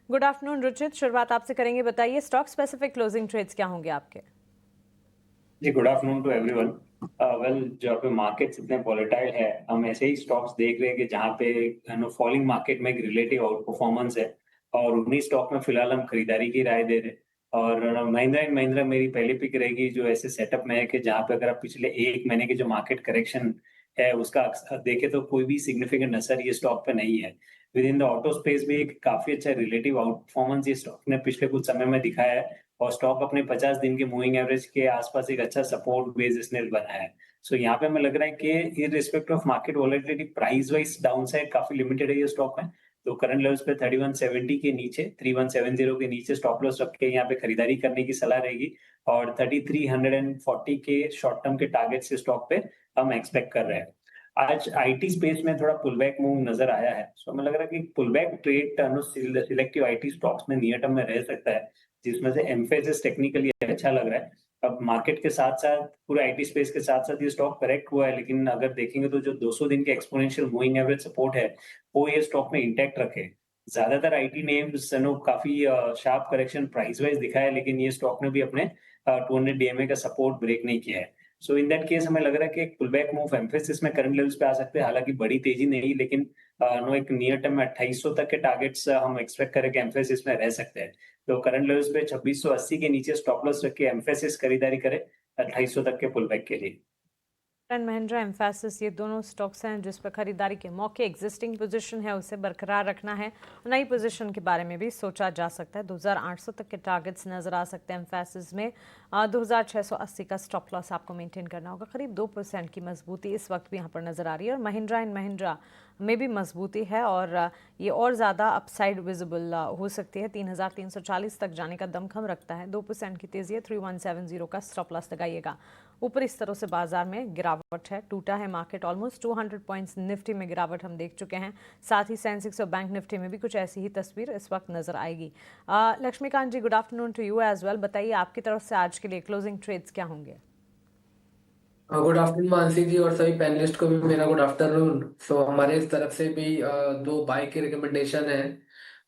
Good afternoon Ruchit, शुरुआत आपसे करेंगे। बताइए स्टॉक स्पेसिफिक क्लोजिंग ट्रेड्स क्या होंगे आपके? जी, good afternoon to everyone. Well, जहाँ पे मार्केट्स इतने वॉलेटाइल है, हम ऐसे ही स्टॉक्स देख रहे हैं कि जहाँ पे फॉलिंग मार्केट में एक रिलेटिव आउट परफॉर्मेंस है और उन्हीं स्टॉक में फिलहाल हम खरीदारी की राय दे रहे हैं। और महिंद्रा एंड महिंद्रा मेरी पहली पिक रहेगी, जो ऐसे सेटअप में है कि जहाँ पे अगर आप पिछले 1 महीने की जो मार्केट करेक्शन है उसका देखे तो कोई भी सिग्निफिकेंट असर ये स्टॉक पे नहीं है। With in the auto space भी एक काफी अच्छा रिलेटिव आउट परफॉर्मेंस ये स्टॉक ने पिछले कुछ समय में दिखाया है और स्टॉक अपने 50 दिन के मूविंग एवरेज के आसपास एक अच्छा सपोर्ट बेस इसने बनाया है। सो यहाँ पे हमें लग रहा है कि irrespective of market volatility price wise down side काफी लिमिटेड है ये स्टॉक में। तो करंट लेवल्स पे 3170 के नीचे, 3170 के नीचे स्टॉप लॉस रख के यहाँ पे खरीदारी करने की सलाह रहेगी और 3340 के शॉर्ट टर्म के टारगेट से स्टॉक पे हम एक्सपेक्ट कर रहे हैं। आज आईटी स्पेस में थोड़ा पुल बैक मूव नजर आया है, सो हमें लग रहा है कि pull back trade selective IT stocks में नियर टर्म में रह सकता है, जिसमें से एम्फेसिस टेक्निकली अच्छा लग रहा है। अब मार्केट के साथ-साथ पूरे आईटी स्पेस के साथ-साथ ये स्टॉक करेक्ट हुआ है, लेकिन अगर देखेंगे तो जो 200 दिन के एक्सपोनेंशियल मूविंग एवरेज सपोर्ट है, वो ये स्टॉक में इंटैक्ट रखे। ज्यादातर आईटी नेम्स काफी शार्प करेक्शन प्राइस वाइज दिखा है, लेकिन ये स्टॉक ने भी अपने 200 डीएमए का सपोर्ट ब्रेक नहीं किया है। सो इन दैट केस हमें लग रहा है कि एक पुल बैक मूव एम्फेसिस में करंट लेवल्स पे आ सकते हैं, हालांकि बड़ी तेजी नहीं, लेकिन एक नियर टर्म में 2800 तक के टारगेट्स हम एक्सपेक्ट करें कि एम्फेसिस में रह सकते हैं। तो करंट लेवल्स पे 2680 के नीचे स्टॉप लॉस रख के एम्फेसिस खरीदारी करे 2800 तक के पुल बैक के लिए। एंड महिंद्रा, एम्फैसिस, ये दोनों स्टॉक्स हैं जिस पर खरीदारी के मौके एग्जिस्टिंग पोजीशन है उसे बरकरार रखना है। नई पोजीशन के बारे में भी सोचा जा सकता है। 2800 तक के टारगेट्स नजर आ सकते हैं एम्फैसिस में। 2680 का स्टॉप लॉस आपको मेंटेन करना होगा। करीब 2% की मजबूती इस वक्त भी यहाँ पर नजर आ रही है और महिंद्रा एंड महिंद्रा में भी मजबूती है और ये और ज़्यादा अपसाइड विजिबल हो सकती है। 3340 तक जाने का दमखम रखता है। 2% की तेजी है। 3170 का स्टॉप लॉस लगाइएगा। ऊपरी स्तरों से बाजार में गिरावट है, टूटा है मार्केट। ऑलमोस्ट 200 पॉइंट्स निफ्टी में गिरावट हम देख चुके हैं। साथ ही सेंसेक्स और बैंक निफ्टी में भी कुछ ऐसी ही तस्वीर इस वक्त नजर आएगी। Lakshmikant ji, good afternoon to you as well. बताइए आपकी तरफ से आज के लिए क्लोजिंग ट्रेड्स क्या होंगे? गुड आफ्टरनून मानसी जी और सभी पैनलिस्ट को भी मेरा गुड आफ्टरनून। सो हमारे इस तरफ से भी दो बाय की रिकमेंडेशन है।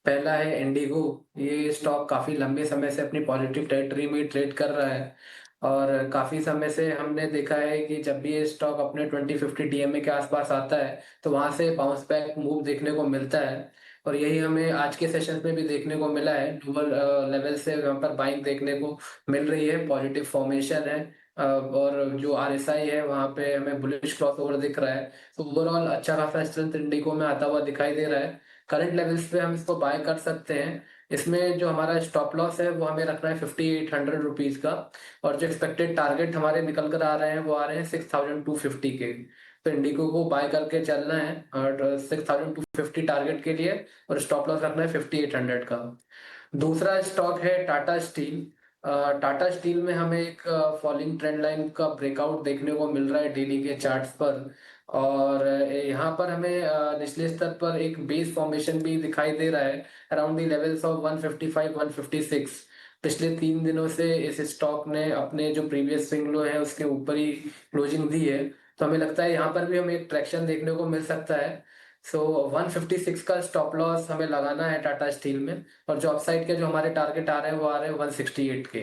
पहला है इंडिगो। ये स्टॉक काफी लंबे समय से अपनी पॉजिटिव टेरिटरी में ट्रेड कर रहा है और काफी समय से हमने देखा है कि जब भी ये स्टॉक अपने 2050 डीएमए के आसपास आता है तो वहां से बाउंस बैक मूव देखने को मिलता है और यही हमें आज के सेशन में भी देखने को मिला है। लोअर लेवल से वहां पर बाइंग देखने को मिल रही है, पॉजिटिव फॉर्मेशन है। और जो आरएसआई है वहां पे हमें बुलिश क्रॉसओवर दिख रहा है। तो ओवरऑल अच्छा खासा स्ट्रेंथ इंडिको में आता हुआ दिखाई दे रहा है। करंट लेवल्स पे हम इसको बाय कर सकते हैं। इसमें जो हमारा स्टॉप लॉस है वो हमें रखना है 5800 रुपीज का और जो एक्सपेक्टेड टारगेट हमारे निकल कर आ रहे हैं वो आ रहे हैं 6250 के। तो इंडिको को बाय करके चलना है और 6250 टारगेट के लिए और स्टॉप लॉस रखना है 5800 का। दूसरा स्टॉक है टाटा स्टील। टाटा स्टील में हमें एक फॉलिंग ट्रेंड लाइन का ब्रेकआउट देखने को मिल रहा है डेली के चार्ट्स पर और यहाँ पर हमें निचले स्तर पर एक बेस फॉर्मेशन भी दिखाई दे रहा है अराउंड द लेवल्स ऑफ 155 156। पिछले 3 दिनों से इस स्टॉक ने अपने जो प्रीवियस स्विंग लो है उसके ऊपर ही क्लोजिंग दी है। तो हमें लगता है यहाँ पर भी हमें एक ट्रैक्शन देखने को मिल सकता है। सो 156 का स्टॉप लॉस हमें लगाना है टाटा स्टील में और जो अपसाइड के जो हमारे टारगेट आ रहे हैं वो आ रहे हैं 168 के।